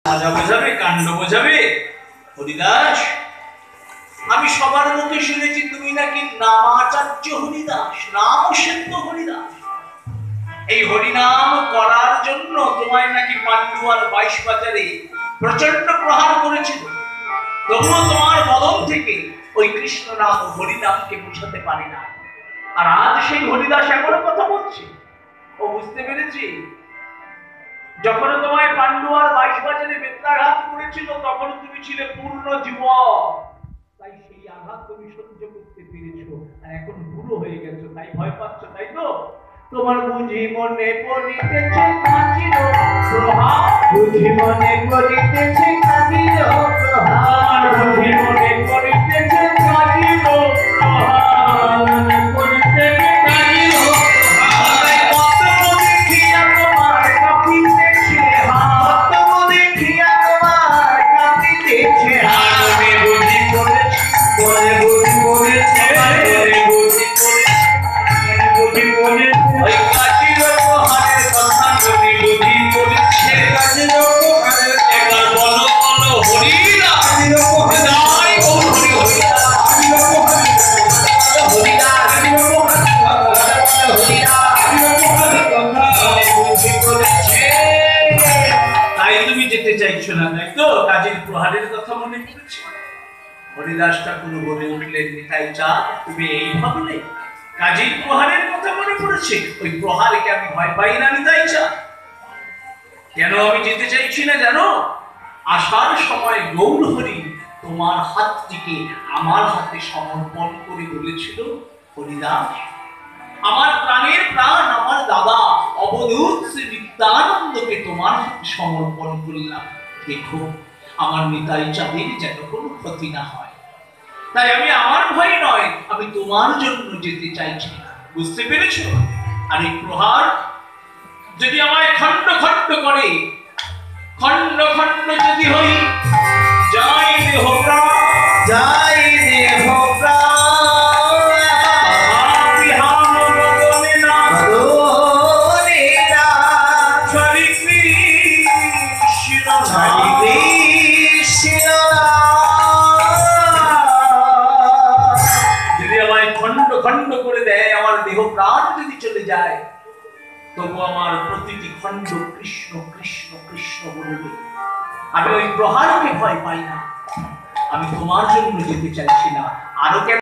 সাজা বোঝাবে, কাণ্ড বোঝাবে। হরিদাস, আমি সবার মুখে শুনেছি তুমি নাকি নামাচার্য হরিদাস, নাম সেদ্ধ হরিদাস। এই হরিনাম করার জন্য তোমায় নাকি পাণ্ডু আর 22 বাজারে প্রচন্ড প্রহার করেছিল, তবুও তোমার বদন থেকে ওই কৃষ্ণ নাম হরিনামকে বুঝাতে পারি না। আর আজ সেই হরিদাস এমন কথা বলছে। ও বুঝতে পেরেছি, যখন তোমায় পাণ্ডু আর 22 বাজারে বেত্রাঘাত করেছিল তখন তুমি ছিলে পূর্ণ যুবক, তাই সেই আঘাত তুমি সহ্য করতে পেরেছো। আর এখন বুড়ো হয়ে গেছো, তাই ভয় পাচ্ছ, তাই তো? তোমার বুঝি মনে পড়িতেছে কাঁচির প্রহার, বুঝি মনে পড়িতেছে কাঁচির প্রহার, বুঝি মনে পড়িতেছে কাঁচির প্রহার, মনে পড়িতেছে কাঁচির প্রহার। কত দেখিয়া তোমার কাঁপিতেছে হাত, কত দেখিয়া তোমার কাঁপিতেছে হাত। মনে বুঝি পড়েছে, মনে বুঝি পড়েছে, মনে বুঝি পড়েছে, মনে বুঝি পড়েছে। ওই কাঁচির প্রহারের কথা যদি বুঝি পড়েছে, কাঁচির প্রহারের একবার বলো বলো হরিদাস, কাঁচির প্রহার ও হরি হরিদাস, কাঁচির প্রহার হরিদাস, কাঁচির প্রহার হরিদাস, কাঁচির প্রহারের কথা মনে বুঝি পড়েছে। তাই তুমি যেতে চাইছো না, তাই তো? কাজীর প্রহারের কথা মনে পড়েছে। হরিদাস ঠাকুর বলে উঠলেন, নিতাই চাঁদ, তুমি এই ভাবলে কাজীর প্রহারের কথা মনে পড়েছে? ওই প্রহারকে আমি ভয় পাই না নিতাই চাঁদ। কেন আমি যেতে চাইছি না জানো? আসার সময় গৌরহরি তোমার হাতটিকে আমার হাতে সমর্পণ করে বলেছিল, হরিদাস, আমার প্রাণের প্রাণ আমার দাদা অবধূত শ্রী নিত্যানন্দকে তোমার হাতে সমর্পণ করলাম। দেখো আমার নিতাই চাঁদের যেন কোনো ক্ষতি না হয়। তাই আমি আমার ভয় নয়, আমি তোমার জন্য যেতে চাইছি না। বুঝতে পেরেছো? আর এই প্রহার যদি আমায় খণ্ড খণ্ড করে, খণ্ড খণ্ড যদি হই, যাই দেহ প্রাণ, যাই দেহ প্রাণ, খণ্ড করে দেয়, আমার দেহ প্রাণ যদি চলে যায়, তবু আমার প্রতিটি খণ্ড কৃষ্ণ কৃষ্ণ কৃষ্ণ বলবে। আমি ওই প্রহারকে ভয় পাই না, আমি তোমার জন্য যেতে চাইছি না। আরো কেন